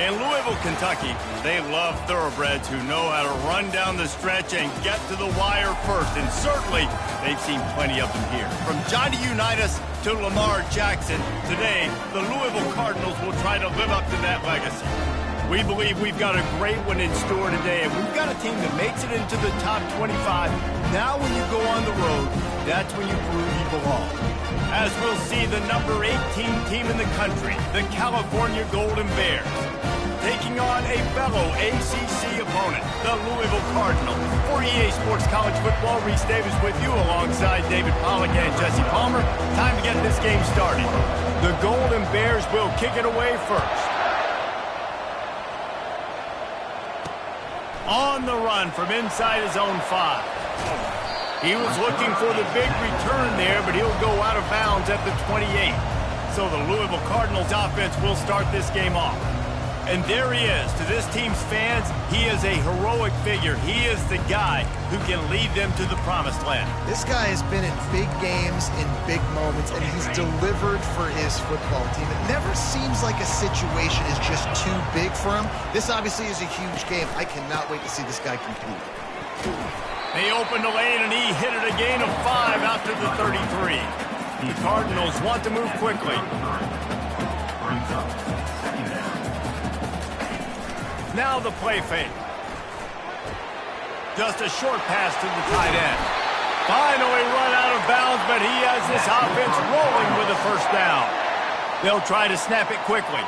In Louisville, Kentucky, they love thoroughbreds who know how to run down the stretch and get to the wire first. And certainly, they've seen plenty of them here. From Johnny Unitas to Lamar Jackson, today, the Louisville Cardinals will try to live up to that legacy. We believe we've got a great one in store today, and we've got a team that makes it into the top 25. Now when you go on the road, that's when you prove you belong. As we'll see the number 18 team in the country, the California Golden Bears, taking on a fellow ACC opponent, the Louisville Cardinals. For EA Sports College Football, Reese Davis with you alongside David Pollack and Jesse Palmer. Time to get this game started. The Golden Bears will kick it away first. On the run from inside his own 5. He was looking for the big return there, but he'll go out of bounds at the 28. So the Louisville Cardinals offense will start this game off. And there he is. To this team's fans, he is a heroic figure. He is the guy who can lead them to the promised land. This guy has been in big games, in big moments, and he's delivered for his football team. It never seems like a situation is just too big for him. This obviously is a huge game. I cannot wait to see this guy compete. They opened the lane, and he hit it a gain of 5 after the 33. The Cardinals want to move quickly. Now the play fake. Just a short pass to the tight end. Finally run out of bounds, but he has this offense rolling with a first down. They'll try to snap it quickly.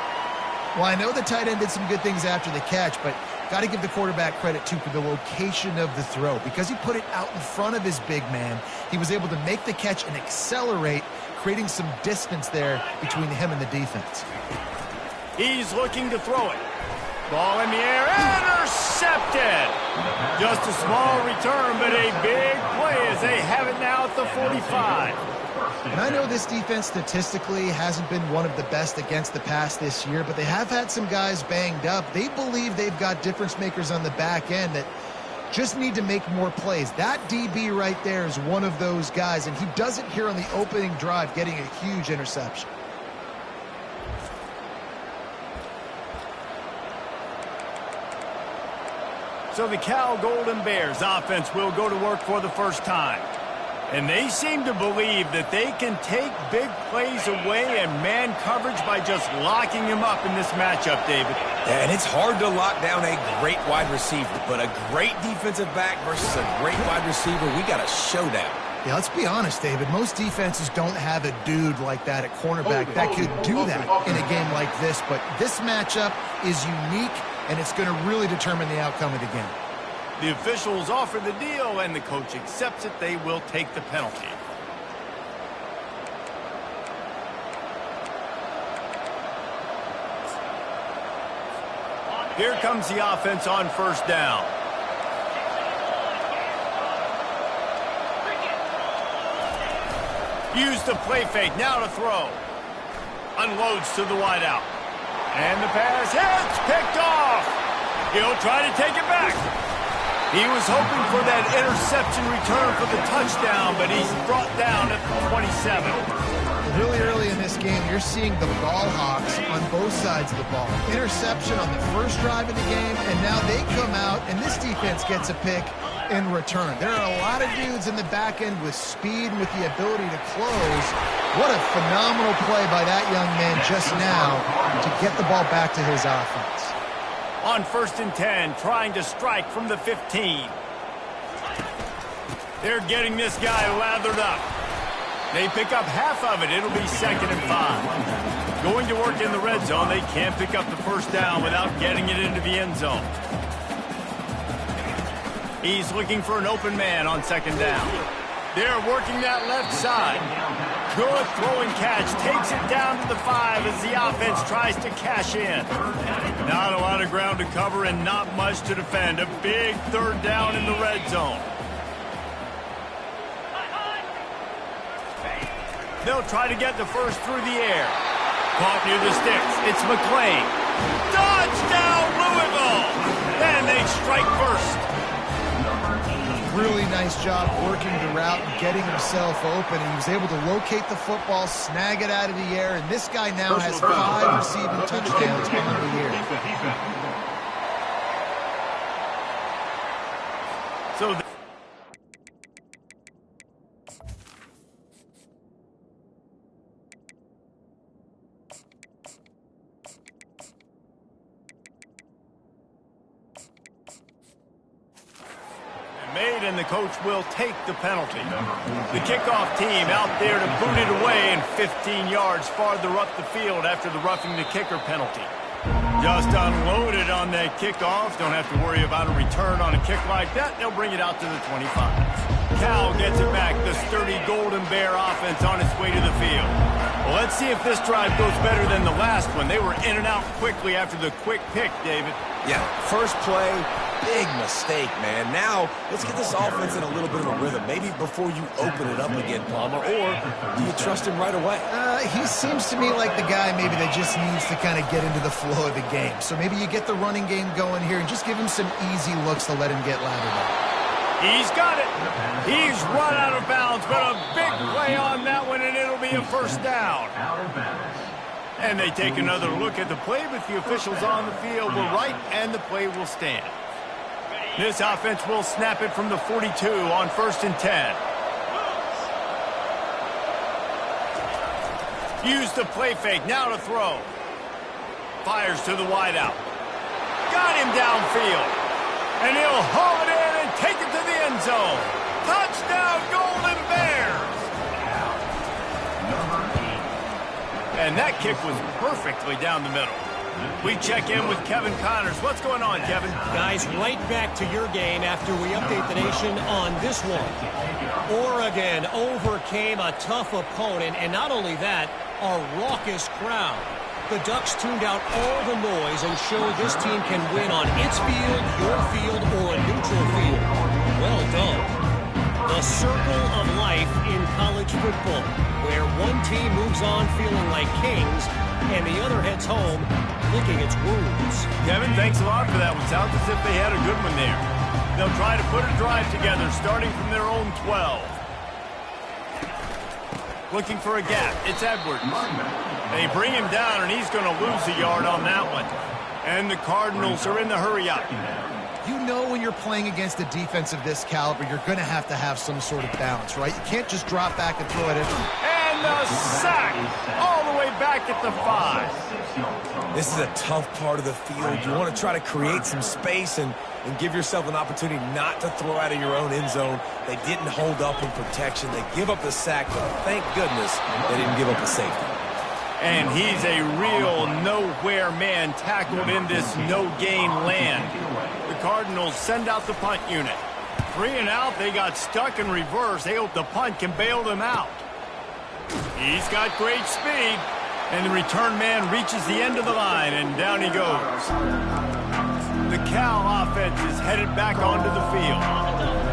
Well, I know the tight end did some good things after the catch, but got to give the quarterback credit, too, for the location of the throw. Because he put it out in front of his big man, he was able to make the catch and accelerate, creating some distance there between him and the defense. He's looking to throw it. Ball in the air, intercepted. Just a small return, but a big play as they have it now at the 45. And I know this defense statistically hasn't been one of the best against the pass this year, but they have had some guys banged up. They believe they've got difference makers on the back end that just need to make more plays. That DB right there is one of those guys, and he does it here on the opening drive, getting a huge interception. So the Cal Golden Bears offense will go to work for the first time. And they seem to believe that they can take big plays away and man coverage by just locking him up in this matchup, David. Yeah, and it's hard to lock down a great wide receiver, but a great defensive back versus a great wide receiver, we got a showdown. Yeah, let's be honest, David. Most defenses don't have a dude like that at cornerback that could do that in a game like this, but this matchup is unique, and it's going to really determine the outcome of the game. The officials offer the deal, and the coach accepts it. They will take the penalty. Here comes the offense on first down. Use the play fake, now to throw. Unloads to the wideout. And the pass hits, picked off. He'll try to take it back. He was hoping for that interception return for the touchdown, but he's brought down at the 27. Really early in this game, you're seeing the ball hawks on both sides of the ball. Interception on the first drive of the game, and now they come out, and this defense gets a pick in return. There are a lot of dudes in the back end with speed and with the ability to close. What a phenomenal play by that young man just now to get the ball back to his offense. On 1st and 10, trying to strike from the 15. They're getting this guy lathered up. They pick up half of it. It'll be 2nd and 5. Going to work in the red zone. They can't pick up the first down without getting it into the end zone. He's looking for an open man on 2nd down. They're working that left side. Good throwing catch. Takes it down to the 5 as the offense tries to cash in. Not a lot of ground to cover and not much to defend. A big 3rd down in the red zone. They'll try to get the first through the air. Caught near the sticks. It's McClain. Touchdown, Louisville! And they strike first. really nice job working the route and getting himself open. And he was able to locate the football, snag it out of the air, and this guy now has 5 receiving touchdowns on the year. So made, and the coach will take the penalty. The kickoff team out there to boot it away and 15 yards farther up the field after the roughing the kicker penalty. Just unloaded on that kickoff. Don't have to worry about a return on a kick like that. They'll bring it out to the 25. Cal gets it back. The sturdy Golden Bear offense on its way to the field. Well, let's see if this drive goes better than the last one. They were in and out quickly after the quick pick, David. Yeah, first play, big mistake, man. Now, let's get this offense in a little bit of a rhythm. Maybe before you open it up again, Palmer, or do you trust him right away? He seems to me like the guy maybe that just needs to kind of get into the flow of the game. So maybe you get the running game going here and just give him some easy looks to let him get lathered up. He's got it. He's run out of bounds, but a big play on that one, and it'll be a first down. And they take another look at the play, but the officials on the field were right, and the play will stand. This offense will snap it from the 42 on 1st and 10. Use the play fake, now to throw. Fires to the wideout. Got him downfield. And he'll haul it in and take it to the end zone. Touchdown, Golden Bears! And that kick was perfectly down the middle. We check in with Kevin Connors. What's going on, Kevin? Guys, right back to your game after we update the nation on this one. Oregon overcame a tough opponent, and not only that, a raucous crowd. The Ducks tuned out all the noise and showed this team can win on its field, your field, or a neutral field. Well done. The circle of life in college football, where one team moves on feeling like kings and the other heads home licking its wounds. Kevin, thanks a lot for that one. Sounds as if they had a good one there. They'll try to put a drive together, starting from their own 12. Looking for a gap. It's Edwards. They bring him down, and he's going to lose a yard on that one. And the Cardinals are in the hurry up. You know when you're playing against a defense of this caliber, you're going to have some sort of balance, right? You can't just drop back and throw it in. And the sack all the way back at the 5. This is a tough part of the field. You want to try to create some space and give yourself an opportunity not to throw out of your own end zone. They didn't hold up in protection. They give up the sack, but thank goodness they didn't give up a safety. And he's a real nowhere man tackled in this no-gain land. The Cardinals send out the punt unit. 3 and out, they got stuck in reverse. They hope the punt can bail them out. He's got great speed, and the return man reaches the end of the line, and down he goes. The Cal offense is headed back onto the field.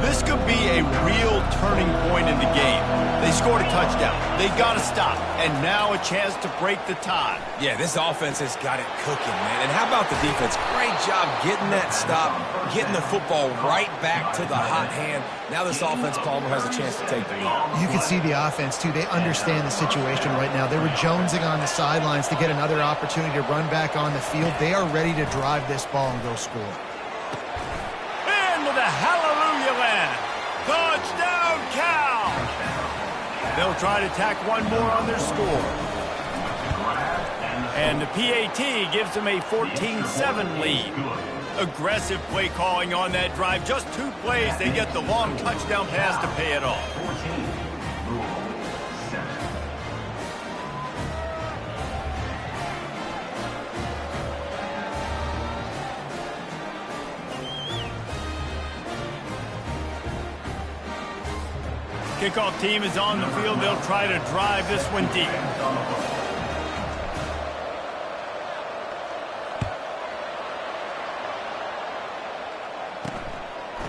This could be a real turning point in the game. They scored a touchdown. They got to stop, and now a chance to break the tie. Yeah, this offense has got it cooking, man. And how about the defense? Great job getting that stop, getting the football right back to the hot hand. Now this offense, Palmer, has a chance to take the lead. You can see the offense, too. They understand the situation right now. They were jonesing on the sidelines to get another opportunity to run back on the field. They are ready to drive this ball and go score. Into the hallelujah land. Touchdown, Cal! They'll try to tack one more on their score. And the PAT gives them a 14-7 lead. Aggressive play calling on that drive. Just 2 plays, they get the long touchdown pass to pay it off. Kickoff team is on the field. They'll try to drive this one deep.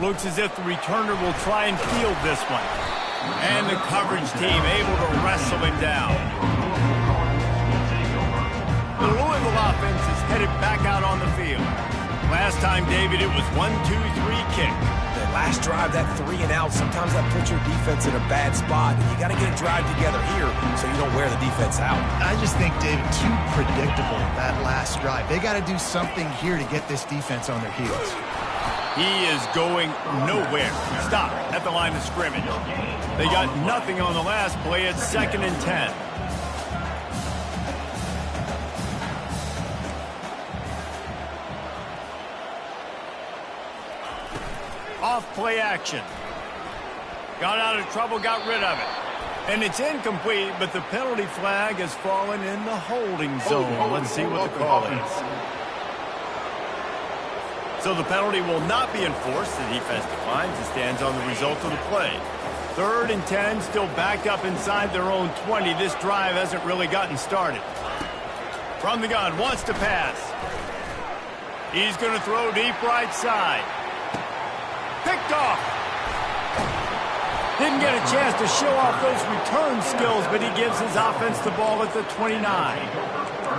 Looks as if the returner will try and field this one. And the coverage team able to wrestle him down. The Louisville offense is headed back out on the field. Last time, David, it was 1-2-3 kick. last drive, that 3 and out, sometimes that puts your defense in a bad spot. And you got to get a drive together here so you don't wear the defense out. I just think, David, too predictable, that last drive. They got to do something here to get this defense on their heels. He is going nowhere. Stop at the line of scrimmage. They got nothing on the last play. It's 2nd and 10. Off play action. Got out of trouble, got rid of it. And it's incomplete, but the penalty flag has fallen in the holding zone. Let's see what the call is. So the penalty will not be enforced. The defense declines and stands on the result of the play. 3rd and 10, still backed up inside their own 20. This drive hasn't really gotten started. From the gun, wants to pass. He's going to throw deep right side. Picked off. Didn't get a chance to show off those return skills, but he gives his offense the ball at the 29.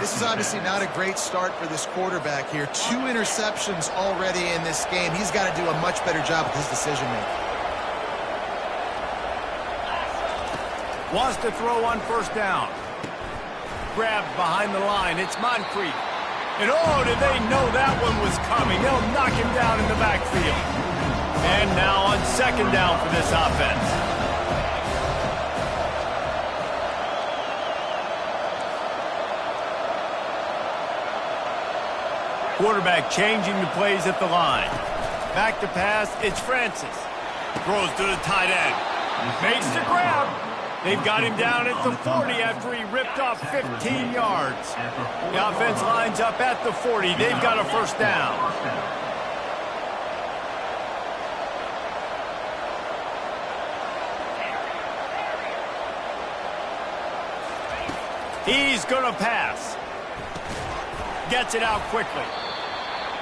This is obviously not a great start for this quarterback here. 2 interceptions already in this game. He's got to do a much better job with his decision-making. Wants to throw on 1st down. Grabbed behind the line. It's Moncrief. And oh, did they know that one was coming. They'll knock him down in the backfield. And now on 2nd down for this offense. Quarterback changing the plays at the line. Back to pass, it's Francis. Throws to the tight end. Makes the grab. They've got him down at the 40 after he ripped off 15 yards. The offense lines up at the 40. They've got a 1st down. He's going to pass. Gets it out quickly.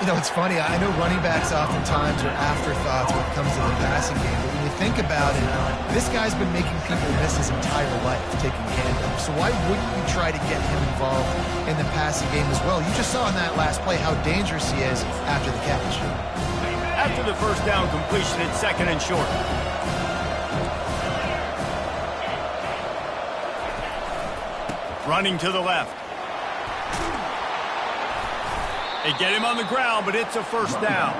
You know, it's funny. I know running backs oftentimes are afterthoughts when it comes to the passing game. But when you think about it, this guy's been making people miss his entire life taking handoffs. So why wouldn't you try to get him involved in the passing game as well? You just saw in that last play how dangerous he is after the catch. After the 1st down completion, it's 2nd and short. Running to the left. They get him on the ground, but it's a 1st down.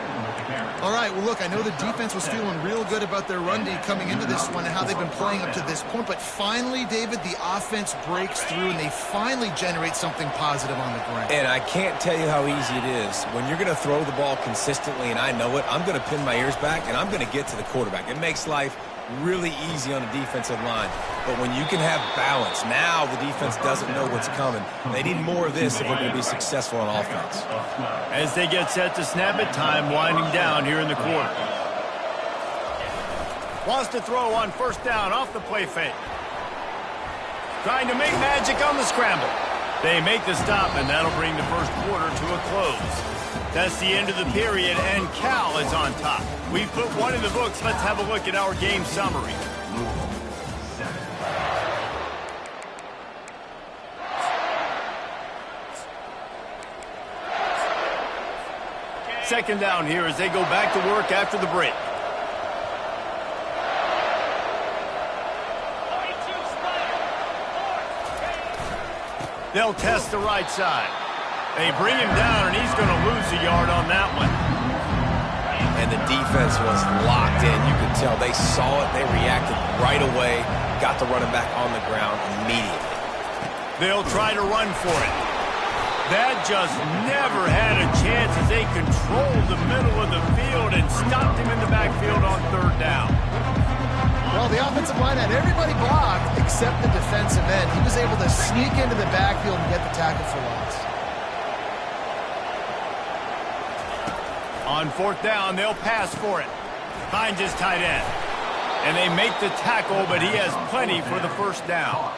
All right, well, look, I know the defense was feeling real good about their run D coming into this one and how they've been playing up to this point, but finally, David, the offense breaks through and they finally generate something positive on the ground. And I can't tell you how easy it is. When you're going to throw the ball consistently, and I know it, I'm going to pin my ears back, and I'm going to get to the quarterback. It makes life really easy on the defensive line. But when you can have balance, now the defense doesn't know what's coming. They need more of this if we're going to be successful on offense. As they get set to snap it, time winding down here in the quarter. Wants to throw on 1st down off the play fake. Trying to make magic on the scramble. They make the stop, and that'll bring the 1st quarter to a close. That's the end of the period, and Cal is on top. We've put one in the books. Let's have a look at our game summary. Second down here as they go back to work after the break. They'll test the right side. They bring him down, and he's going to lose a yard on that one. And the defense was locked in. You could tell they saw it. They reacted right away. Got the running back on the ground immediately. They'll try to run for it. That just never had a chance as they controlled the middle of the field and stopped him in the backfield on 3rd down. Well, the offensive line had everybody blocked except the defensive end. He was able to sneak into the backfield and get the tackle for loss. On 4th down, they'll pass for it. Finds his tight end. And they make the tackle, but he has plenty for the 1st down.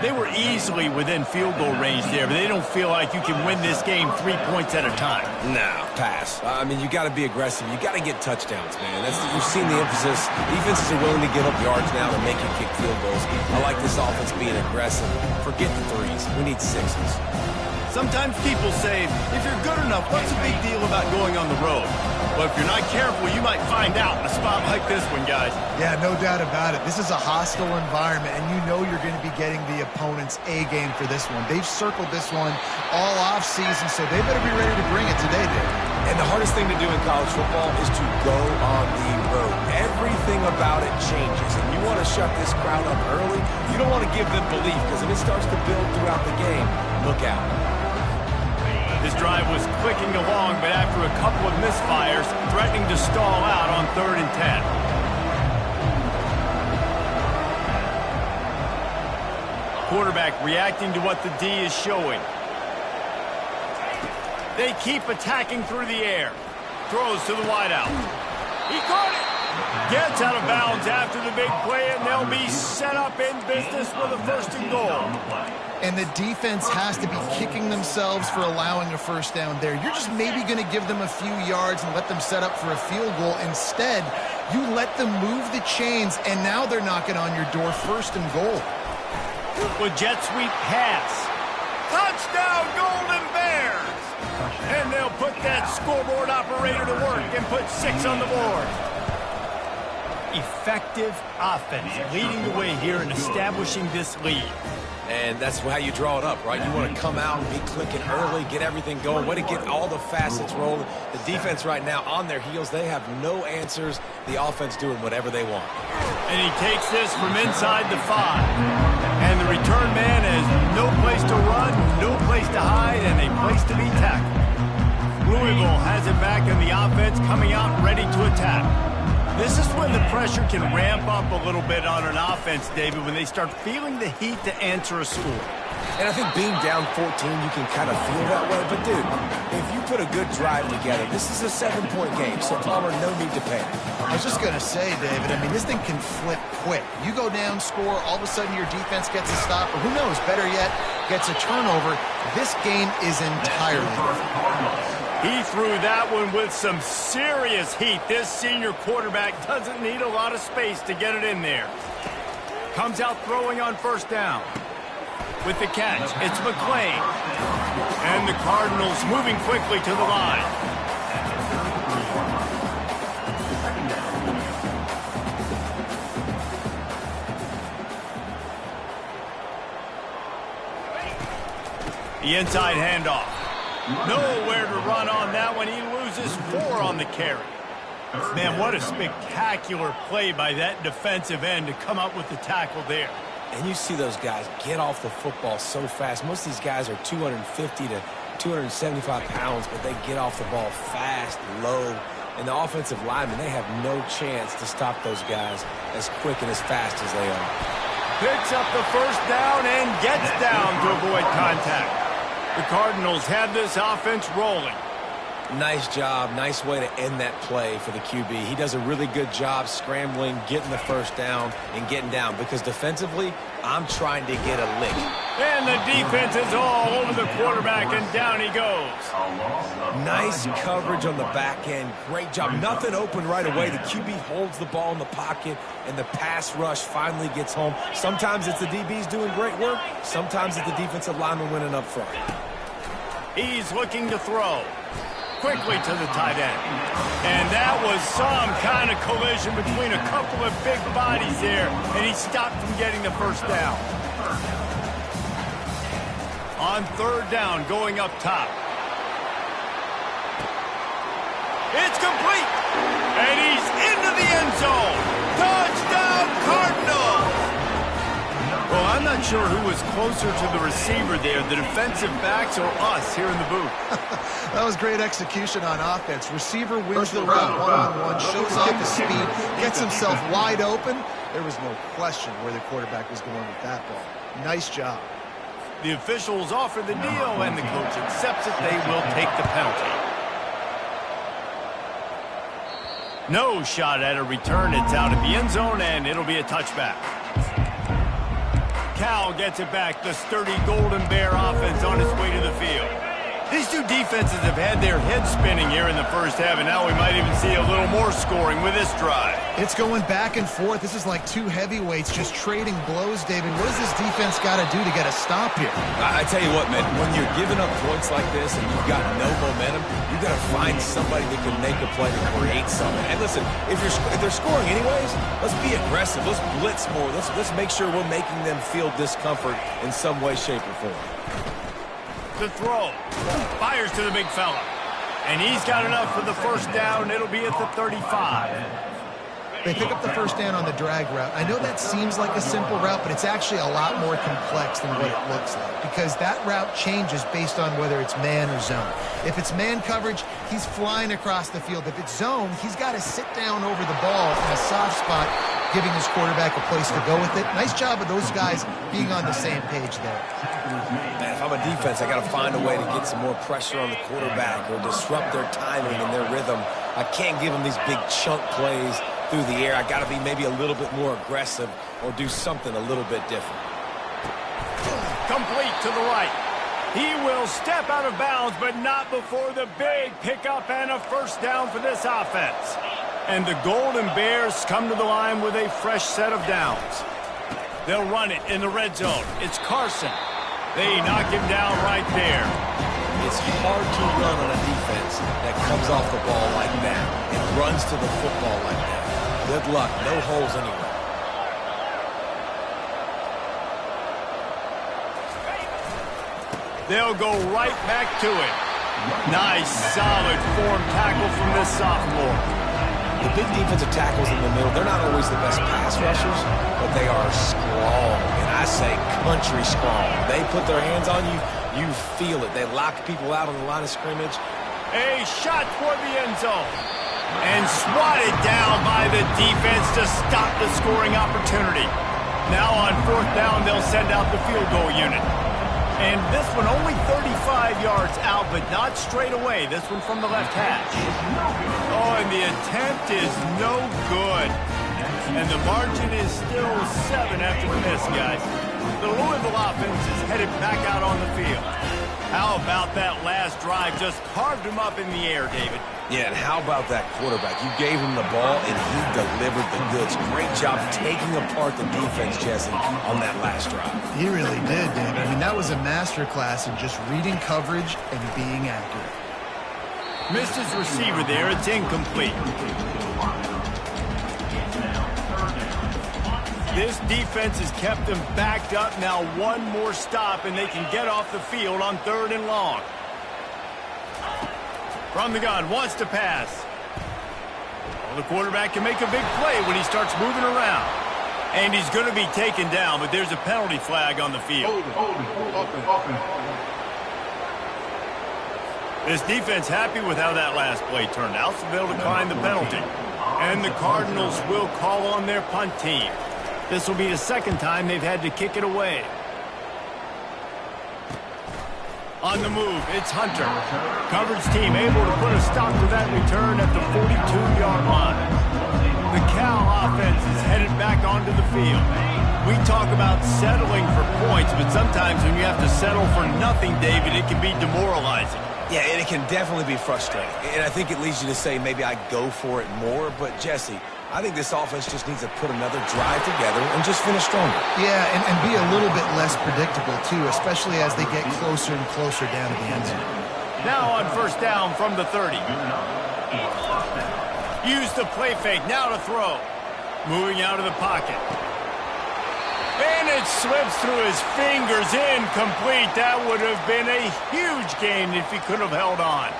They were easily within field goal range there, but they don't feel like you can win this game 3 points at a time. No, pass. I mean, you got to be aggressive. You got to get touchdowns, man. You've seen the emphasis. Defenses are willing to give up yards now to make you kick field goals. I like this offense being aggressive. Forget the threes. We need sixes. Sometimes people say, if you're good enough, what's the big deal about going on the road? But if you're not careful, you might find out in a spot like this one, guys. Yeah, no doubt about it. This is a hostile environment, and you know you're going to be getting the opponent's A game for this one. They've circled this one all offseason, so they better be ready to bring it today, Dave. And the hardest thing to do in college football is to go on the road. Everything about it changes, and you want to shut this crowd up early. You don't want to give them belief, because if it starts to build throughout the game, look out. This drive was clicking along, but after a couple of misfires, threatening to stall out on 3rd and 10. Quarterback reacting to what the D is showing. They keep attacking through the air. Throws to the wideout. He caught it. Gets out of bounds after the big play, and they'll be set up in business with a 1st and goal. And the defense has to be kicking themselves for allowing a 1st down there. You're just maybe going to give them a few yards and let them set up for a field goal. Instead, you let them move the chains, and now they're knocking on your door, 1st and goal. With jet sweep pass. Touchdown, Golden Bears! And they'll put that scoreboard operator to work and put 6 on the board. Effective offense leading the way here in establishing this lead. And that's how you draw it up, right? You want to come out and be clicking early, get everything going, way to get all the facets rolling. The defense right now on their heels, they have no answers. The offense doing whatever they want. And he takes this from inside the 5. And the return man has no place to run, no place to hide, and a place to be tackled. Louisville has it back in the offense, coming out ready to attack. This is when the pressure can ramp up a little bit on an offense, David, when they start feeling the heat to answer a score. And I think being down 14, you can kind of feel that way. But, dude, if you put a good drive together, this is a 7-point game, so Palmer, no need to panic. I was just going to say, David, I mean, this thing can flip quick. You go down, score, all of a sudden your defense gets a stop, or who knows, better yet, gets a turnover. This game is entirely different. He threw that one with some serious heat. This senior quarterback doesn't need a lot of space to get it in there. Comes out throwing on 1st down. With the catch, it's McClain. And the Cardinals moving quickly to the line. The inside handoff. Nowhere to run on that one. He loses 4 on the carry. Man, what a spectacular play by that defensive end to come up with the tackle there. And you see those guys get off the football so fast. Most of these guys are 250 to 275 pounds, but they get off the ball fast, low. And the offensive linemen, they have no chance to stop those guys as quick and as fast as they are. Picks up the 1st down and gets down to avoid contact. The Cardinals have this offense rolling. Nice job. Nice way to end that play for the QB. He does a really good job scrambling, getting the 1st down, and getting down. Because defensively, I'm trying to get a lick. And the defense is all over the quarterback, and down he goes. Nice coverage on the back end. Great job. Nothing open right away. The QB holds the ball in the pocket, and the pass rush finally gets home. Sometimes it's the DBs doing great work. Sometimes it's the defensive lineman winning up front. He's looking to throw. Quickly to the tight end. And that was some kind of collision between a couple of big bodies there, and he stopped from getting the 1st down. On 3rd down, going up top. It's complete. And he's into the end zone. Touchdown, Cardinals! Well, I'm not sure who was closer to the receiver there, the defensive backs or us here in the booth. That was great execution on offense. Receiver wins the route one-on-one, shows off his speed, gets himself wide open. There was no question where the quarterback was going with that ball. Nice job. The officials offer the deal, and the coach accepts it. They will take the penalty. No shot at a return. It's out of the end zone, and it'll be a touchback. Cal gets it back. The sturdy Golden Bear offense on its way to the field. These two defenses have had their heads spinning here in the first half, and now we might even see a little more scoring with this drive. It's going back and forth. This is like two heavyweights just trading blows, David. What does this defense got to do to get a stop here? I tell you what, man, when you're giving up points like this and you've got no momentum, you got to find somebody that can make a play to create something. And listen, if they're scoring anyways, let's be aggressive. Let's blitz more. Let's make sure we're making them feel discomfort in some way, shape, or form. The throw. Fires to the big fella. And he's got enough for the first down. It'll be at the 35. They pick up the first down on the drag route. I know that seems like a simple route, but it's actually a lot more complex than what it looks like because that route changes based on whether it's man or zone. If it's man coverage, he's flying across the field. If it's zone, he's got to sit down over the ball in a soft spot, giving his quarterback a place to go with it. Nice job of those guys being on the same page there. Man, if I'm a defense, I got to find a way to get some more pressure on the quarterback or disrupt their timing and their rhythm. I can't give them these big chunk plays through the air. I got to be maybe a little bit more aggressive or do something a little bit different. Complete to the right. He will step out of bounds, but not before the big pickup and a first down for this offense. And the Golden Bears come to the line with a fresh set of downs. They'll run it in the red zone. It's Carson. They knock him down right there. It's hard to run on a defense that comes off the ball like that and runs to the football like that. Good luck. No holes anywhere. They'll go right back to it. Nice, solid form tackle from this sophomore. The big defensive tackles in the middle, they're not always the best pass rushers, but they are strong, and I say country strong. They put their hands on you, you feel it. They lock people out on the line of scrimmage. A shot toward the end zone. And swatted down by the defense to stop the scoring opportunity. Now on fourth down, they'll send out the field goal unit. And this one only 35 yards out, but not straight away. This one from the left hash. Oh, and the attempt is no good. And the margin is still 7 after the miss, guys. The Louisville offense is headed back out on the field. How about that last drive? Just carved him up in the air, David. Yeah, and how about that quarterback? You gave him the ball, and he delivered the goods. Great job taking apart the defense, Jesse, on that last drive. He really did, David. I mean, that was a masterclass in just reading coverage and being accurate. Missed his receiver there. It's incomplete. This defense has kept them backed up. Now one more stop, and they can get off the field on 3rd and long. From the gun, wants to pass. Well, the quarterback can make a big play when he starts moving around. And he's going to be taken down, but there's a penalty flag on the field. This defense happy with how that last play turned out, so they'll decline the penalty. And the Cardinals will call on their punt team. This will be the second time they've had to kick it away. On the move, it's Hunter. Coverage team able to put a stop to that return at the 42-yard line. The Cal offense is headed back onto the field. We talk about settling for points, but sometimes when you have to settle for nothing, David, it can be demoralizing. Yeah, and it can definitely be frustrating. And I think it leads you to say maybe I go for it more. But, Jesse, I think this offense just needs to put another drive together and just finish stronger. Yeah, and be a little bit less predictable, too, especially as they get closer and closer down to the end zone. Now on first down from the 30. Use the play fake, now to throw. Moving out of the pocket. And it slips through his fingers, incomplete. That would have been a huge gain if he could have held on.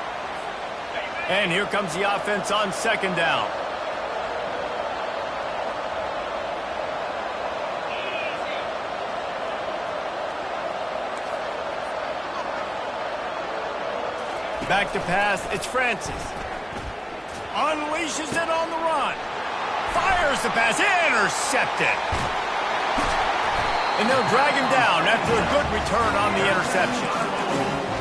And here comes the offense on 2nd down. Back to pass, it's Francis. Unleashes it on the run. Fires the pass, intercepted. And they'll drag him down after a good return on the interception.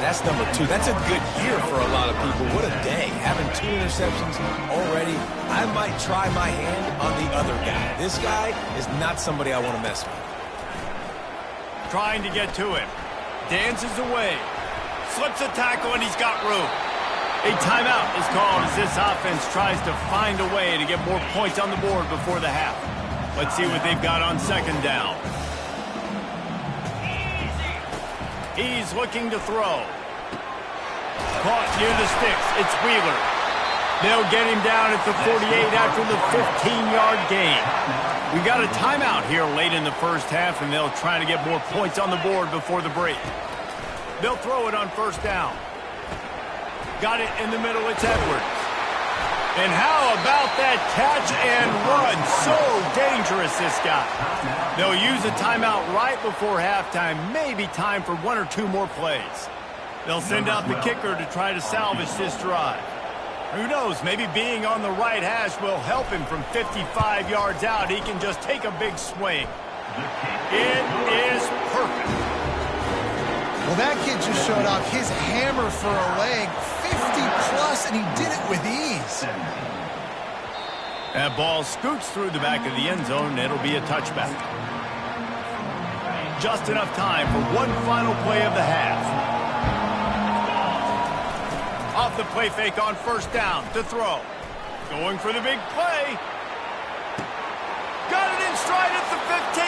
That's number 2. That's a good year for a lot of people. What a day. Having 2 interceptions already. I might try my hand on the other guy. This guy is not somebody I want to mess with. trying to get to him. Dances away. Slips a tackle, and he's got room. A timeout is called as this offense tries to find a way to get more points on the board before the half. Let's see what they've got on second down. He's looking to throw. Caught near the sticks. It's Wheeler. They'll get him down at the 48 after the 15-yard gain. We got a timeout here late in the first half, and they'll try to get more points on the board before the break. They'll throw it on first down. Got it in the middle. It's Edwards. And how about that catch and run? So dangerous, this guy. They'll use a timeout right before halftime. Maybe time for one or two more plays. They'll send out the kicker to try to salvage this drive. Who knows? Maybe being on the right hash will help him from 55 yards out. He can just take a big swing. It is perfect. Well, that kid just showed off his hammer for a leg, 50-plus, and he did it with ease. That ball scoots through the back of the end zone, and it'll be a touchback. Just enough time for one final play of the half. Off the play fake on first down to throw. Going for the big play. Got it in stride at the 15.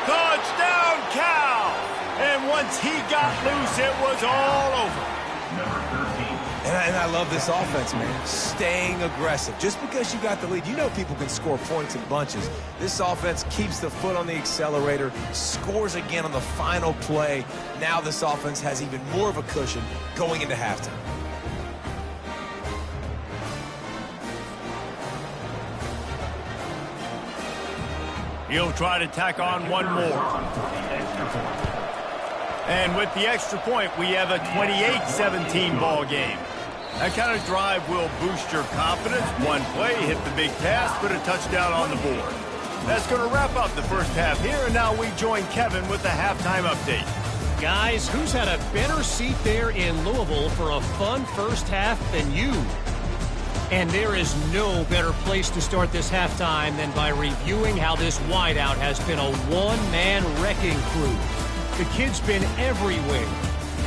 Touchdown, Cal. And once he got loose, it was all over. And I love this offense, man. Staying aggressive. Just because you got the lead, you know people can score points in bunches. This offense keeps the foot on the accelerator, scores again on the final play. Now this offense has even more of a cushion going into halftime. He'll try to tack on one more. And with the extra point, we have a 28-17 ball game. That kind of drive will boost your confidence. One play, hit the big pass, put a touchdown on the board. That's going to wrap up the first half here, and now we join Kevin with the halftime update. Guys, who's had a better seat there in Louisville for a fun first half than you? And there is no better place to start this halftime than by reviewing how this wideout has been a one-man wrecking crew. The kid's been everywhere,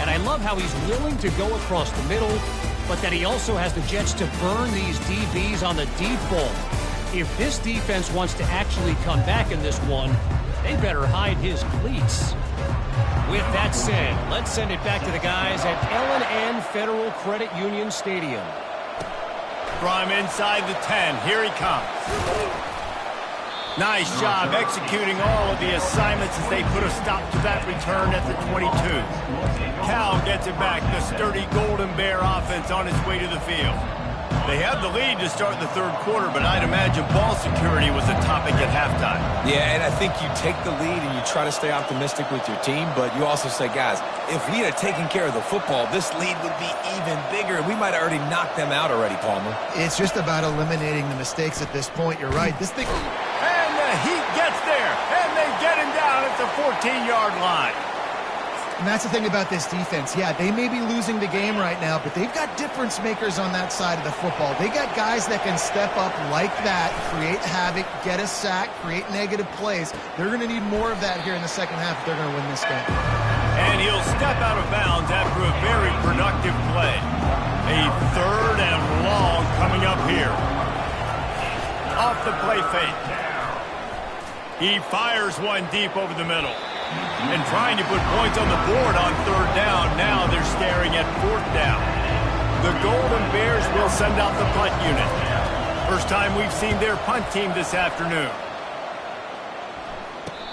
and I love how he's willing to go across the middle, but that he also has the jets to burn these DBs on the deep ball. If this defense wants to actually come back in this one, they better hide his cleats. With that said, let's send it back to the guys at L&N Federal Credit Union Stadium. From inside the 10, here he comes. Nice job executing all of the assignments as they put a stop to that return at the 22. Cal gets it back, the sturdy Golden Bear offense on its way to the field. They have the lead to start the third quarter, but I'd imagine ball security was a topic at halftime. Yeah, and I think you take the lead and you try to stay optimistic with your team, but you also say, guys, if we had taken care of the football, this lead would be even bigger. We might have already knocked them out already, Palmer. It's just about eliminating the mistakes at this point. You're right. This thing... And the Heat gets there, and they get him down at the 14-yard line. And that's the thing about this defense. Yeah, they may be losing the game right now, but they've got difference makers on that side of the football. They got guys that can step up like that, create havoc, get a sack, create negative plays. They're going to need more of that here in the second half if they're going to win this game. And he'll step out of bounds after a very productive play. A third and long coming up here. Off the play fake. He fires one deep over the middle. And trying to put points on the board on third down. Now they're staring at fourth down. The Golden Bears will send out the punt unit. First time we've seen their punt team this afternoon.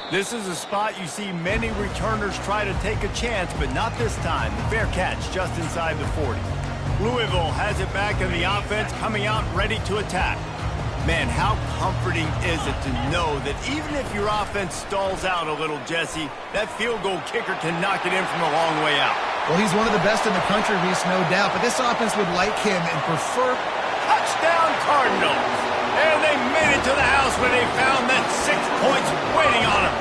This is a spot you see many returners try to take a chance, but not this time. The fair catch just inside the 40. Louisville has it back in the offense, coming out ready to attack. Man, how comforting is it to know that even if your offense stalls out a little, Jesse, that field goal kicker can knock it in from a long way out. Well, he's one of the best in the country, Reese, no doubt, but this offense would like him and prefer... Touchdown Cardinals! And they made it to the house when they found that 6 points waiting on them.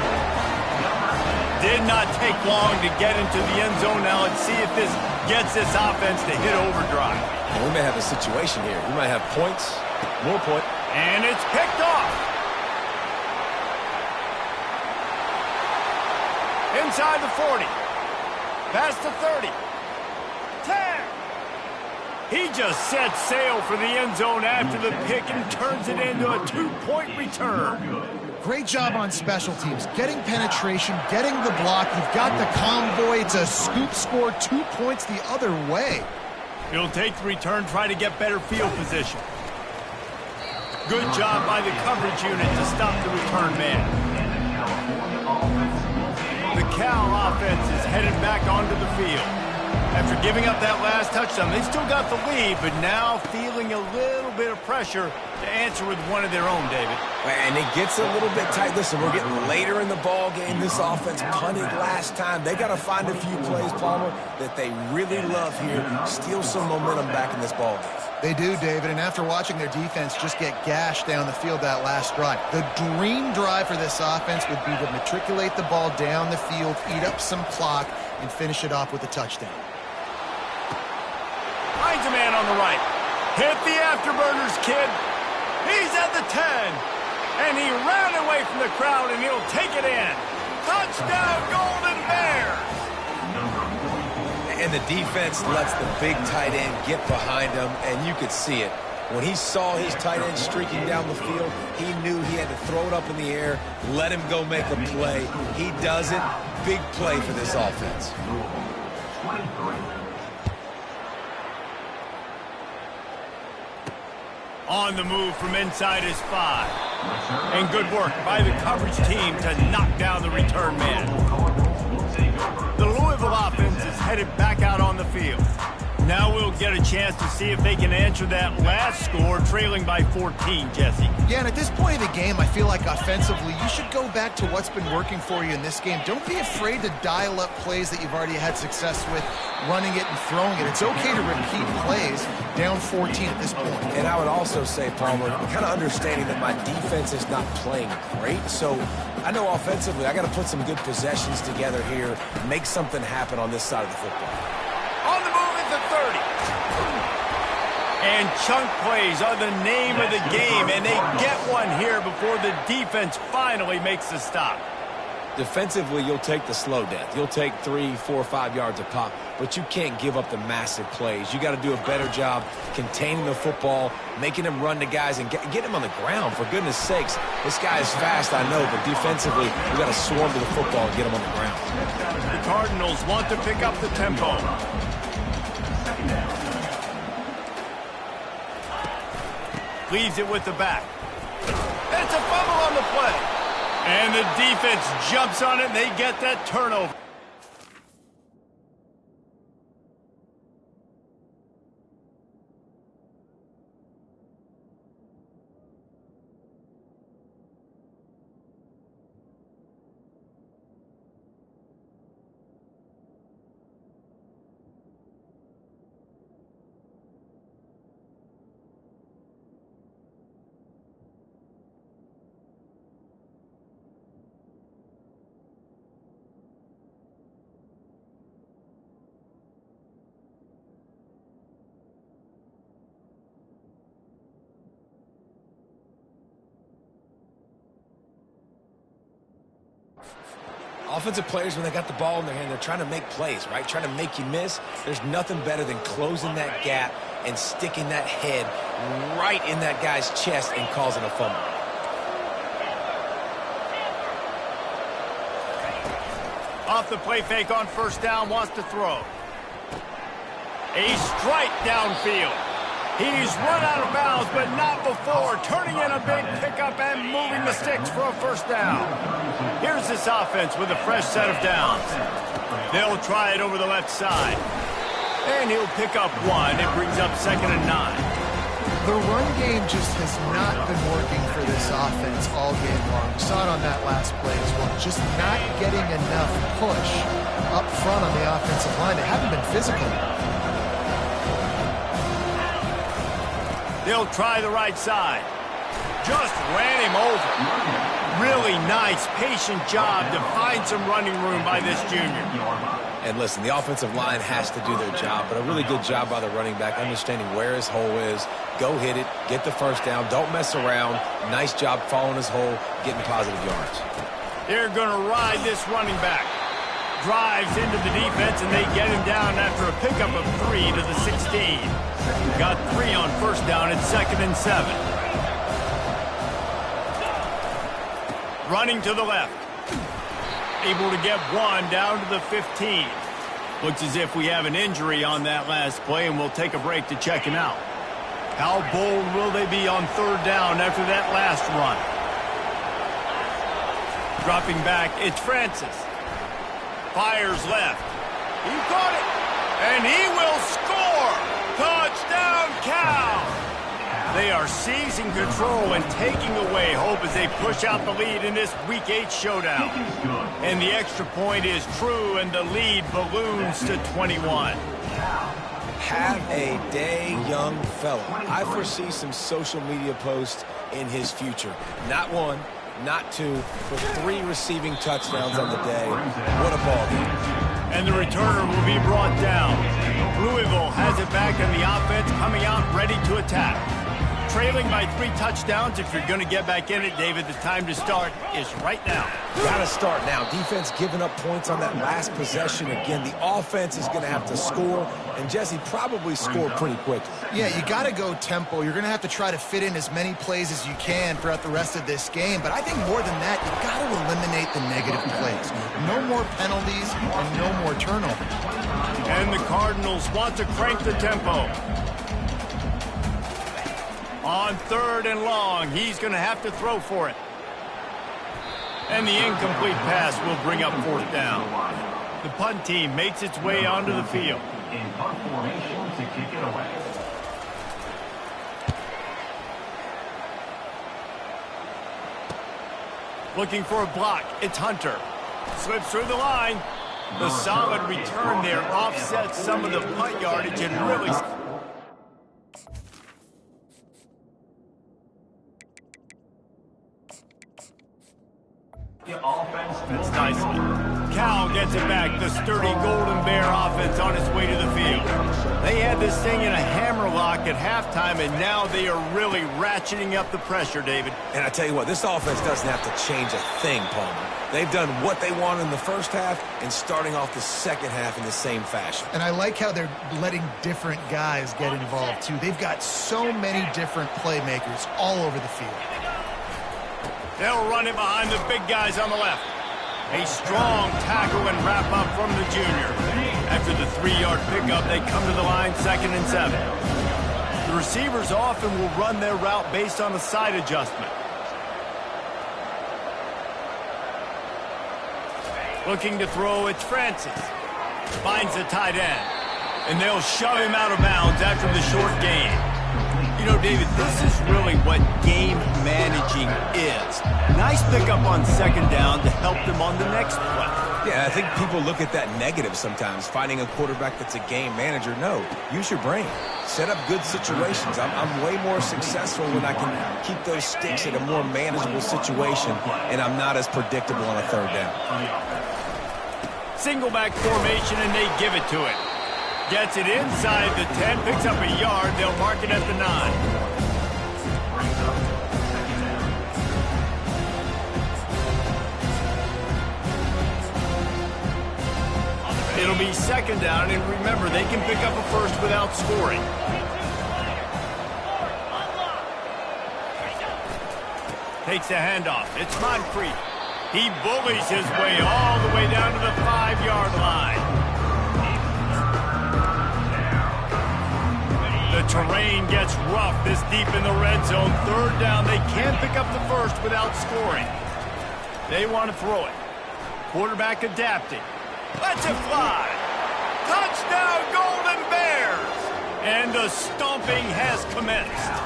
Did not take long to get into the end zone. Now let's see if this gets this offense to hit overdrive. Well, we may have a situation here. We might have points, more points. And it's picked off. Inside the 40. Past the 30. 10. He just sets sail for the end zone after the pick and turns it into a 2-point return. Great job on special teams. Getting penetration, getting the block. You've got the convoy. It's a scoop score, 2 points the other way. He'll take the return, try to get better field position. Good job by the coverage unit to stop the return man. The Cal offense is headed back onto the field. After giving up that last touchdown, they still got the lead, but now feeling a little bit of pressure to answer with one of their own, David. And it gets a little bit tight. Listen, we're getting later in the ball game. This offense punted last time. They got to find a few plays, Palmer, that they really love here. Steal some momentum back in this ball game. They do, David, and after watching their defense just get gashed down the field that last drive, the dream drive for this offense would be to matriculate the ball down the field, eat up some clock, and finish it off with a touchdown. Finds a man on the right. Hit the afterburners, kid. He's at the 10. And he ran away from the crowd, and he'll take it in. Touchdown, Golden Bears! And the defense lets the big tight end get behind him, and you could see it. When he saw his tight end streaking down the field, he knew he had to throw it up in the air, let him go make a play. He does it. Big play for this offense. On the move from inside his 5. And good work by the coverage team to knock down the return man. The Louisville offense is headed back out on the field. Now we'll get a chance to see if they can answer that last score, trailing by 14, Jesse. Yeah, and at this point of the game, I feel like offensively, you should go back to what's been working for you in this game. Don't be afraid to dial up plays that you've already had success with, running it and throwing it. It's okay to repeat plays down 14 at this point. And I would also say, Palmer, kind of understanding that my defense is not playing great, so I know offensively I got to put some good possessions together here, make something happen on this side of the football. On the move at the 30. And chunk plays are the name of the game, and they get one here before the defense finally makes the stop. Defensively, you'll take the slow death. You'll take 3, 4, 5 yards a pop, but you can't give up the massive plays. You got to do a better job containing the football, making him run to guys, and get him on the ground. For goodness sakes, this guy is fast, I know, but defensively, you got to swarm to the football and get him on the ground. The Cardinals want to pick up the tempo. Leaves it with the back. It's a fumble on the play. And the defense jumps on it, and they get that turnover. Offensive players, when they got the ball in their hand, they're trying to make plays, right? Trying to make you miss. There's nothing better than closing that gap and sticking that head right in that guy's chest and causing a fumble. Off the play fake on first down, wants to throw. A strike downfield. He's run out of bounds, but not before. Turning in a big pickup and moving the sticks for a first down. Here's this offense with a fresh set of downs. They'll try it over the left side. And he'll pick up 1. It brings up 2nd and 9. The run game just has not been working for this offense all game long. We saw it on that last play as well. Just not getting enough push up front on the offensive line. They haven't been physical enough. They'll try the right side. Just ran him over. Really nice, patient job to find some running room by this junior. And listen, the offensive line has to do their job, but a really good job by the running back, understanding where his hole is. Go hit it, get the first down, don't mess around. Nice job following his hole, getting positive yards. They're going to ride this running back. drives into the defense, and they get him down after a pickup of 3 to the 16. Got 3 on first down. It's 2nd and 7. Running to the left. Able to get 1 down to the 15. Looks as if we have an injury on that last play, and we'll take a break to check him out. How bold will they be on 3rd down after that last run? Dropping back, it's Francis. Fires left. He caught it, and he will score! Touchdown, Cal! They are seizing control and taking away hope as they push out the lead in this Week 8 showdown. And the extra point is true, and the lead balloons to 21. Have a day, young fella. I foresee some social media posts in his future. Not 1, not 2, but 3 receiving touchdowns on the day. What a ball game. And the returner will be brought down. Louisville has it back, and the offense coming out ready to attack. Trailing by 3 touchdowns. If you're going to get back in it, David, the time to start is right now. Got to start now. Defense giving up points on that last possession. Again, the offense is going to have to score, and Jesse probably scored pretty quickly. Yeah, you got to go tempo. You're going to have to try to fit in as many plays as you can throughout the rest of this game. But I think more than that, you got to eliminate the negative plays. No more penalties and no more turnovers. And the Cardinals want to crank the tempo. On 3rd and long, he's going to have to throw for it. And the incomplete pass will bring up 4th down. The punt team makes its way onto the field. In punt formation to kick it away. Looking for a block. It's Hunter. Slips through the line. The solid return there offsets some of the punt yardage and really... That's nicely. Cal gets it back. The sturdy Golden Bear offense on its way to the field. They had this thing in a hammerlock at halftime, and now they are really ratcheting up the pressure, David. And I tell you what, this offense doesn't have to change a thing, Palmer. They've done what they want in the first half and starting off the second half in the same fashion. And I like how they're letting different guys get involved, too. They've got so many different playmakers all over the field. They'll run it behind the big guys on the left. A strong tackle and wrap up from the junior. After the 3-yard pickup, they come to the line 2nd and 7. The receivers often will run their route based on a side adjustment. Looking to throw, it's Francis. Finds the tight end. And they'll shove him out of bounds after the short gain. You know, David, this is really what game managing is. Nice pickup on 2nd down to help them on the next play. Yeah, I think people look at that negative sometimes, finding a quarterback that's a game manager. No, use your brain. Set up good situations. I'm way more successful when I can keep those sticks in a more manageable situation, and I'm not as predictable on a 3rd down. Single back formation, and they give it to it. Gets it inside the 10, picks up a yard. They'll mark it at the 9. It'll be 2nd down, and remember, they can pick up a first without scoring. Takes the handoff. It's Moncrief. He bullies his way all the way down to the 5-yard line. The terrain gets rough this deep in the red zone. 3rd down, they can't pick up the first without scoring. They want to throw it. Quarterback adapting. Lets it fly. Touchdown, Golden Bears. And the stomping has commenced.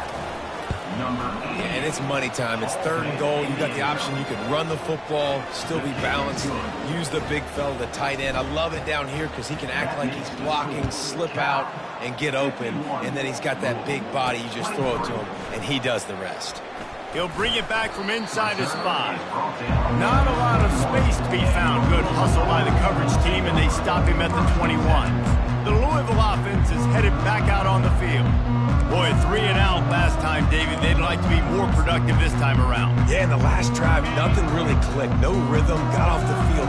Yeah, and it's money time. It's 3rd and goal. You've got the option. You can run the football, still be balanced, use the big fella, the tight end. I love it down here because he can act like he's blocking, slip out, and get open. And then he's got that big body. You just throw it to him, and he does the rest. He'll bring it back from inside his 5. Not a lot of space to be found. Good hustle by the coverage team, and they stop him at the 21. The Louisville offense is headed back out on the field. Boy, 3 and out last time, David. They'd like to be more productive this time around. Yeah, in the last drive, nothing really clicked. No rhythm. Got off the field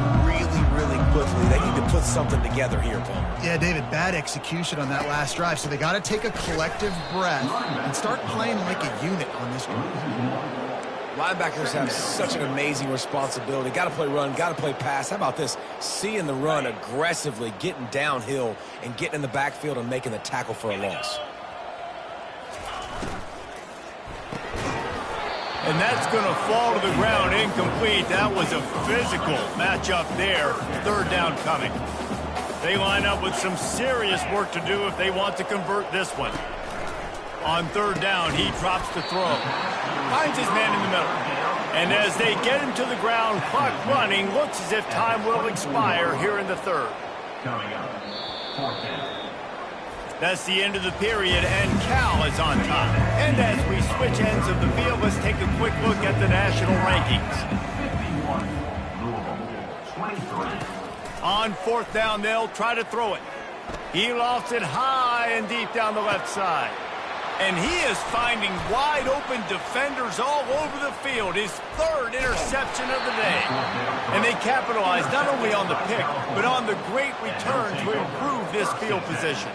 really quickly. They need to put something together here, Paul. Yeah, David, bad execution on that last drive, so they got to take a collective breath and start playing like a unit on this one. Linebackers have such an amazing responsibility. Got to play run, got to play pass. How about this? Seeing the run aggressively, getting downhill, and getting in the backfield and making the tackle for a loss. And that's going to fall to the ground incomplete. That was a physical matchup there. 3rd down coming. They line up with some serious work to do if they want to convert this one. On 3rd down, he drops the throw. Finds his man in the middle. And as they get him to the ground, clock running, looks as if time will expire here in the 3rd. Coming up, 4th down. That's the end of the period, and Cal is on top. And as we switch ends of the field, let's take a quick look at the national rankings. 51, Louisville, 23. On 4th down, they'll try to throw it. He lofts it high and deep down the left side. And he is finding wide-open defenders all over the field. His 3rd interception of the day. And they capitalize not only on the pick, but on the great return to improve this field position.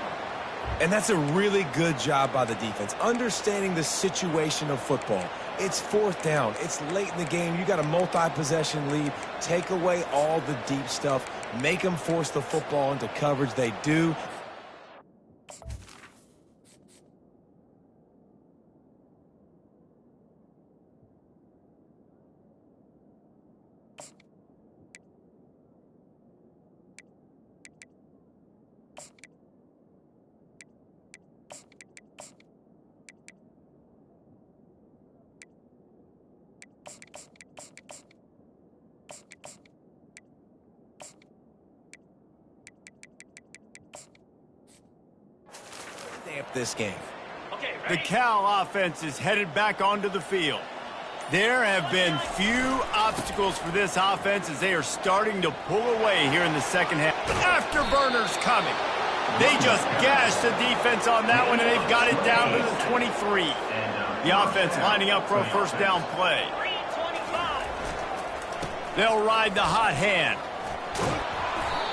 And that's a really good job by the defense, understanding the situation of football. It's 4th down. It's late in the game. You got a multi-possession lead. Take away all the deep stuff. Make them force the football into coverage. They do. This game. The Cal offense is headed back onto the field. There have been few obstacles for this offense as they are starting to pull away here in the 2nd half. Afterburners coming. They just gashed the defense on that one, and they've got it down to the 23. The offense lining up for a 1st down play. They'll ride the hot hand.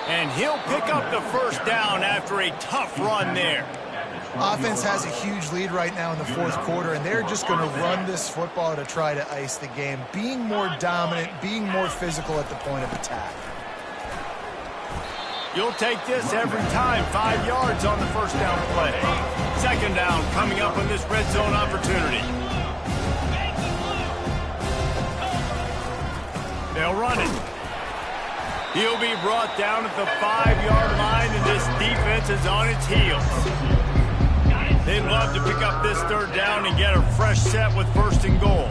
And he'll pick up the 1st down after a tough run there. Offense has a huge lead right now in the 4th quarter, and they're just going to run this football to try to ice the game, being more dominant, being more physical at the point of attack. You'll take this every time. 5 yards on the 1st down play. 2nd down coming up on this red zone opportunity. They'll run it. He'll be brought down at the 5-yard line, and this defense is on its heels. They'd love to pick up this 3rd down and get a fresh set with 1st and goal.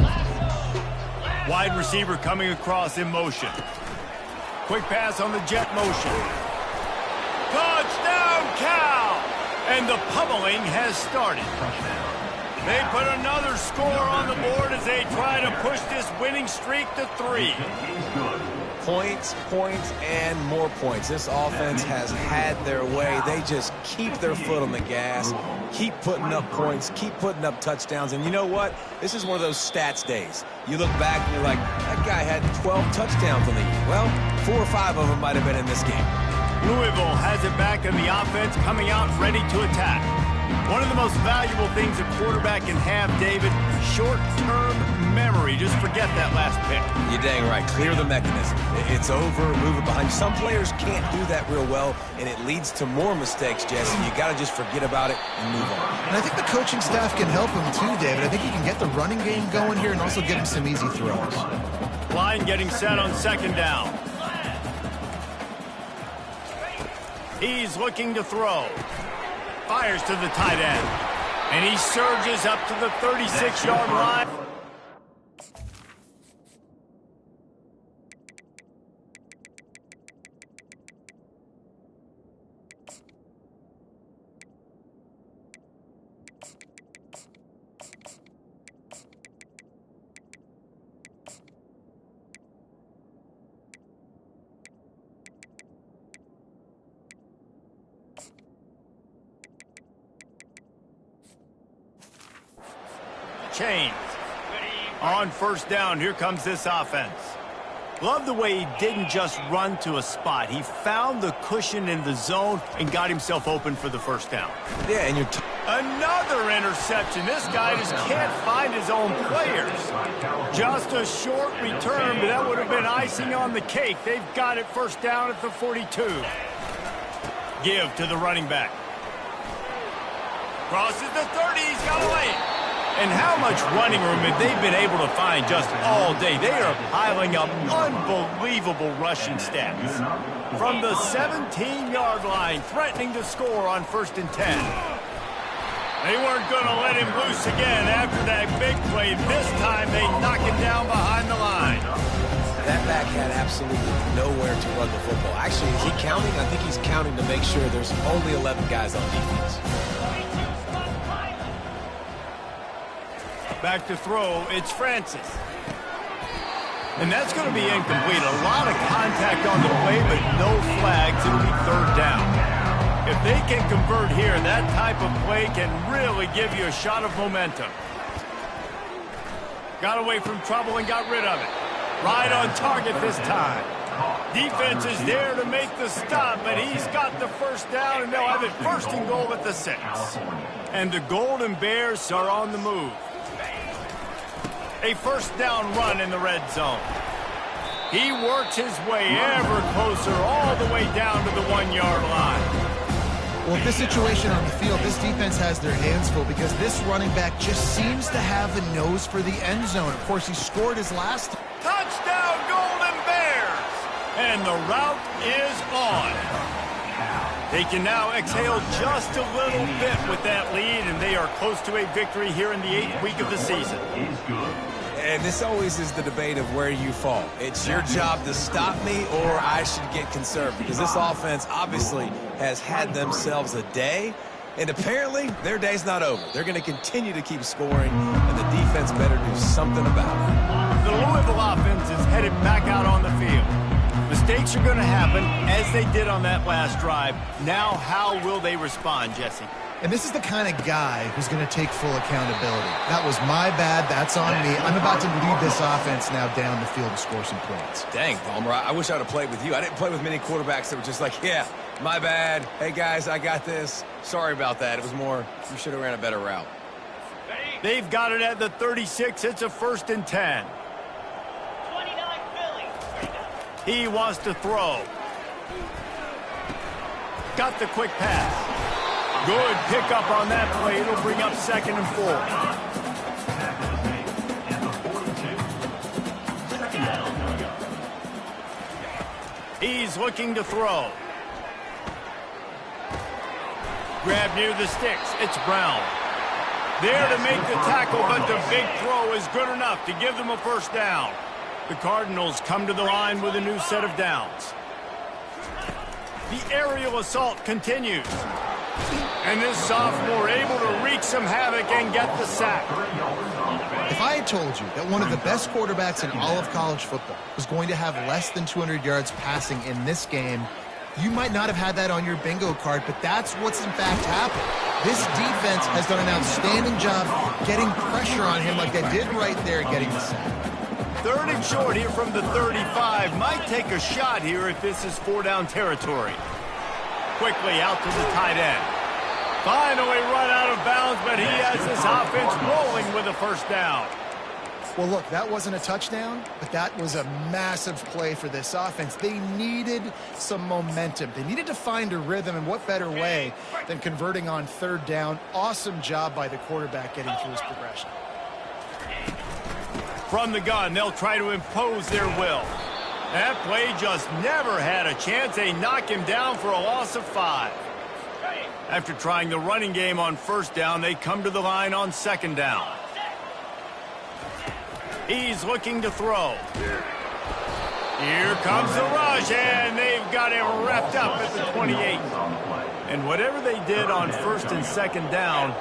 Wide receiver coming across in motion. Quick pass on the jet motion. Touchdown, Cal! And the pummeling has started. They put another score on the board as they try to push this winning streak to 3. Points, points, and more points. This offense has had their way. They just keep their foot on the gas, keep putting up points, keep putting up touchdowns. And you know what? This is one of those stats days. You look back and you're like, that guy had 12 touchdowns on the year. Well, 4 or 5 of them might have been in this game. Louisville has it back in the offense, coming out ready to attack. One of the most valuable things a quarterback can have, David, short-term memory. Just forget that last pick. You're dang right. Clear the mechanism. It's over, move it behind. Some players can't do that real well, and it leads to more mistakes, Jesse. You got to just forget about it and move on. And I think the coaching staff can help him too, David. I think he can get the running game going here and also give him some easy throws. Line getting set on 2nd down. He's looking to throw. Fires to the tight end. And he surges up to the 36-yard line. chains. On first down, here comes this offense. Love the way he didn't just run to a spot. He found the cushion in the zone and got himself open for the first down. Yeah, and Another interception. This guy just can't find his own players. Just a short return, but that would have been icing on the cake. They've got it first down at the 42. Give to the running back. Crosses the 30. He's got a lane. And how much running room have they been able to find just all day? They are piling up unbelievable rushing stats. From the 17-yard line, threatening to score on 1st and 10. They weren't going to let him loose again after that big play. This time they knock it down behind the line. That back had absolutely nowhere to run the football. Actually, is he counting? I think he's counting to make sure there's only 11 guys on defense. Back to throw, it's Francis. And that's going to be incomplete. A lot of contact on the play, but no flags. It'll be 3rd down. If they can convert here, that type of play can really give you a shot of momentum. Got away from trouble and got rid of it. Right on target this time. Defense is there to make the stop, but he's got the first down, and they'll have it 1st and goal at the 6. And the Golden Bears are on the move. A first down run in the red zone. He works his way ever closer all the way down to the 1-yard line. Well, this situation on the field, this defense has their hands full because this running back just seems to have a nose for the end zone. Of course, he scored his last. Touchdown, Golden Bears! And the route is on. They can now exhale just a little bit with that lead, and they are close to a victory here in the 8th week of the season. And this always is the debate of where you fall. It's your job to stop me or I should get conserved, because this offense obviously has had themselves a day, and apparently their day's not over. They're going to continue to keep scoring, and the defense better do something about it. The Louisville offense is headed back out on the field. Mistakes are going to happen, as they did on that last drive. Now, how will they respond, Jesse? And this is the kind of guy who's going to take full accountability. That was my bad. That's on me. I'm about to lead this offense now down the field to score some points. Dang, Palmer, I wish I would have played with you. I didn't play with many quarterbacks that were just like, yeah, my bad. Hey, guys, I got this. Sorry about that. It was more, you should have ran a better route. They've got it at the 36. It's a 1st and 10. 29 Philly. He wants to throw. Got the quick pass. Good pickup on that play. It'll bring up 2nd and 4. He's looking to throw. Grab near the sticks. It's Brown. There to make the tackle, but the big throw is good enough to give them a first down. The Cardinals come to the line with a new set of downs. The aerial assault continues. And this sophomore able to wreak some havoc and get the sack. If I had told you that one of the best quarterbacks in all of college football was going to have less than 200 yards passing in this game, you might not have had that on your bingo card, but that's what's in fact happened. This defense has done an outstanding job getting pressure on him like they did right there, getting the sack. 3rd and short here from the 35. Might take a shot here if this is 4-down territory. Quickly out to the tight end. Finally run out of bounds, but he has this offense rolling with a first down. Well, look, that wasn't a touchdown, but that was a massive play for this offense. They needed some momentum. They needed to find a rhythm, and what better way than converting on 3rd down. Awesome job by the quarterback getting through his progression. From the gun, they'll try to impose their will. That play just never had a chance. They knock him down for a loss of 5. After trying the running game on 1st down, they come to the line on 2nd down. He's looking to throw. Here comes the rush, and they've got him wrapped up at the 28. And whatever they did on 1st and 2nd down,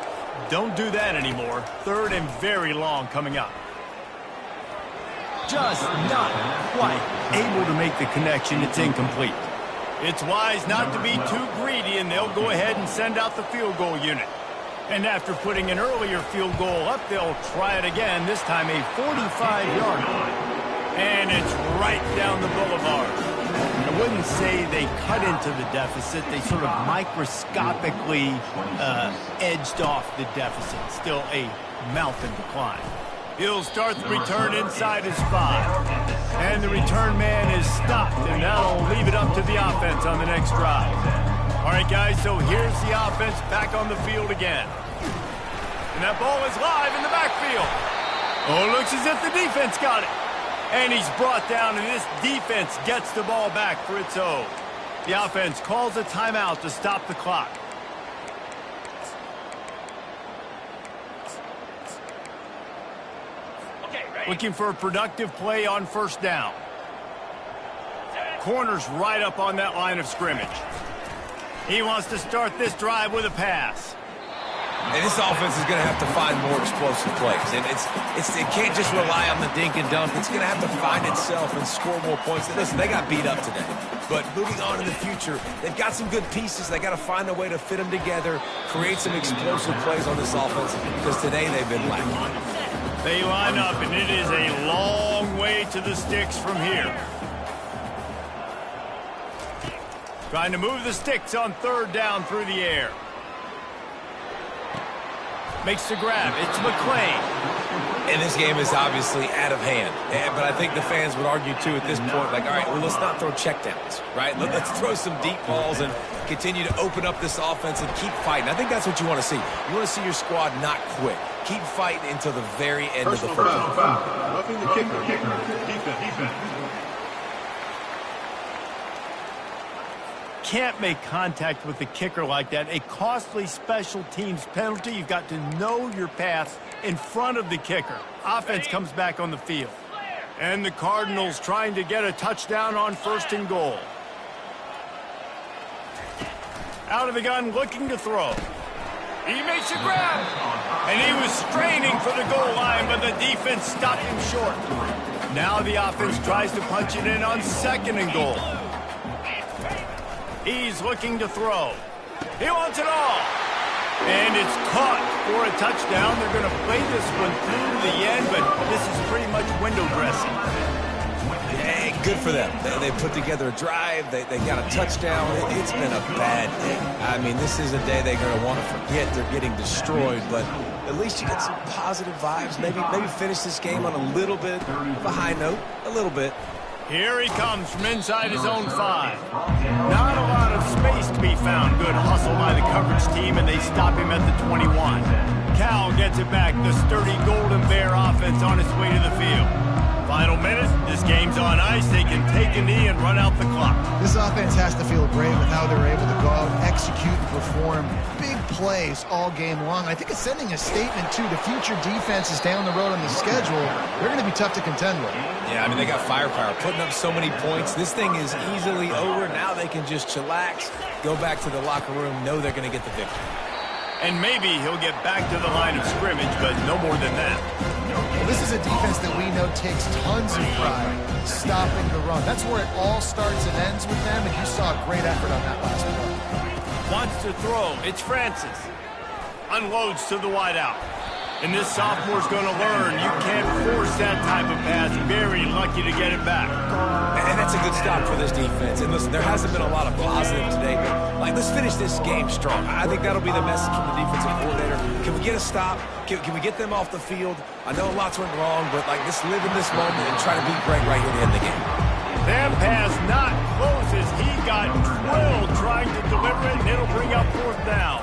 don't do that anymore. 3rd and very long coming up. Just not quite able to make the connection. It's incomplete. It's wise not to be too greedy, and they'll go ahead and send out the field goal unit. And after putting an earlier field goal up, they'll try it again, this time a 45-yarder. And it's right down the boulevard. I wouldn't say they cut into the deficit. They sort of microscopically edged off the deficit. Still a mountain to climb. He'll start the return inside his 5. And the return man is stopped, and that'll leave it up to the offense on the next drive. All right, guys, so here's the offense back on the field again. And that ball is live in the backfield. Oh, it looks as if the defense got it. And he's brought down, and this defense gets the ball back for its own. The offense calls a timeout to stop the clock. Looking for a productive play on first down. Corner's right up on that line of scrimmage. He wants to start this drive with a pass. And this offense is going to have to find more explosive plays. And it can't just rely on the dink and dunk. It's going to have to find itself and score more points. Listen, they got beat up today. But moving on in the future, they've got some good pieces. They got to find a way to fit them together, create some explosive plays on this offense, because today they've been lacking. They line up, and it is a long way to the sticks from here. Trying to move the sticks on third down through the air. Makes the grab. It's McClain. And this game is obviously out of hand. But I think the fans would argue, too, at this point, like, all right, well, let's not throw checkdowns, right? Let's throw some deep balls and continue to open up this offense and keep fighting. I think that's what you want to see. You want to see your squad not quit. Keep fighting until the very end of the first half. Roughing the kicker. Defense. Can't make contact with the kicker like that. A costly special teams penalty. You've got to know your path in front of the kicker. Offense comes back on the field. And the Cardinals trying to get a touchdown on first and goal. Out of the gun, looking to throw. He makes a grab. And he was straining for the goal line, but the defense stopped him short. Now the offense tries to punch it in on second and goal. He's looking to throw. He wants it all. And it's caught for a touchdown. They're going to play this one through to the end, but this is pretty much window dressing. Hey, good for them. They put together a drive. They got a touchdown. It's been a bad day. I mean, this is a day they're going to want to forget. They're getting destroyed, but at least you get some positive vibes. Maybe finish this game on a little bit of a high note. A little bit. Here he comes from inside his own 5. Not a lot of space to be found. Good hustle by the coverage team, and they stop him at the 21. Cal gets it back. The sturdy Golden Bear offense on its way to the field. Final minute. This game's on ice. They can take a knee and run out the clock. This offense has to feel great with how they're able to go out, execute, and perform big plays all game long. I think it's sending a statement, too, to future defenses down the road on the schedule. They're going to be tough to contend with. Yeah, I mean, they got firepower, putting up so many points. This thing is easily over. Now they can just chillax, go back to the locker room, know they're going to get the victory. And maybe he'll get back to the line of scrimmage, but no more than that. Well, this is a defense that we know takes tons of pride stopping the run. That's where it all starts and ends with them, and you saw a great effort on that last play. Wants to throw. It's Francis. Unloads to the wideout. And this sophomore's going to learn you can't force that type of pass. Very lucky to get it back. And that's a good stop for this defense. And listen, there hasn't been a lot of positive today, but let's finish this game strong. I think that'll be the message from the defensive coordinator. Can we get a stop? Can we get them off the field? I know lots went wrong, but let's live in this moment and try to beat Greg right here to end the game. That pass not close as he got drilled trying to deliver it, and it'll bring up fourth down.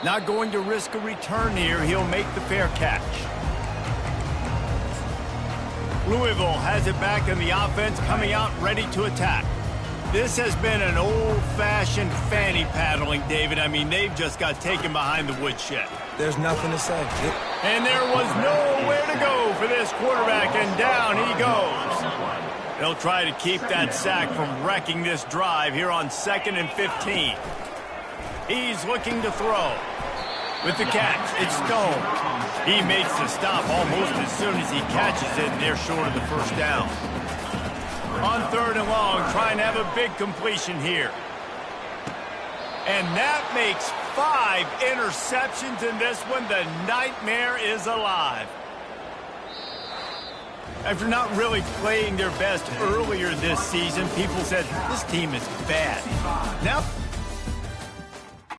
Not going to risk a return here. He'll make the fair catch. Louisville has it back, and the offense coming out ready to attack. This has been an old-fashioned fanny paddling, David. I mean, they've just got taken behind the woodshed. There's nothing to say. And there was nowhere to go for this quarterback, and down he goes. They'll try to keep that sack from wrecking this drive here on 2nd and 15. He's looking to throw. With the catch, it's Stone. He makes the stop almost as soon as he catches it, and they're short of the first down. On 3rd and long, trying to have a big completion here. And that makes 5 interceptions in this one. The nightmare is alive. After not really playing their best earlier this season, people said this team is bad. Now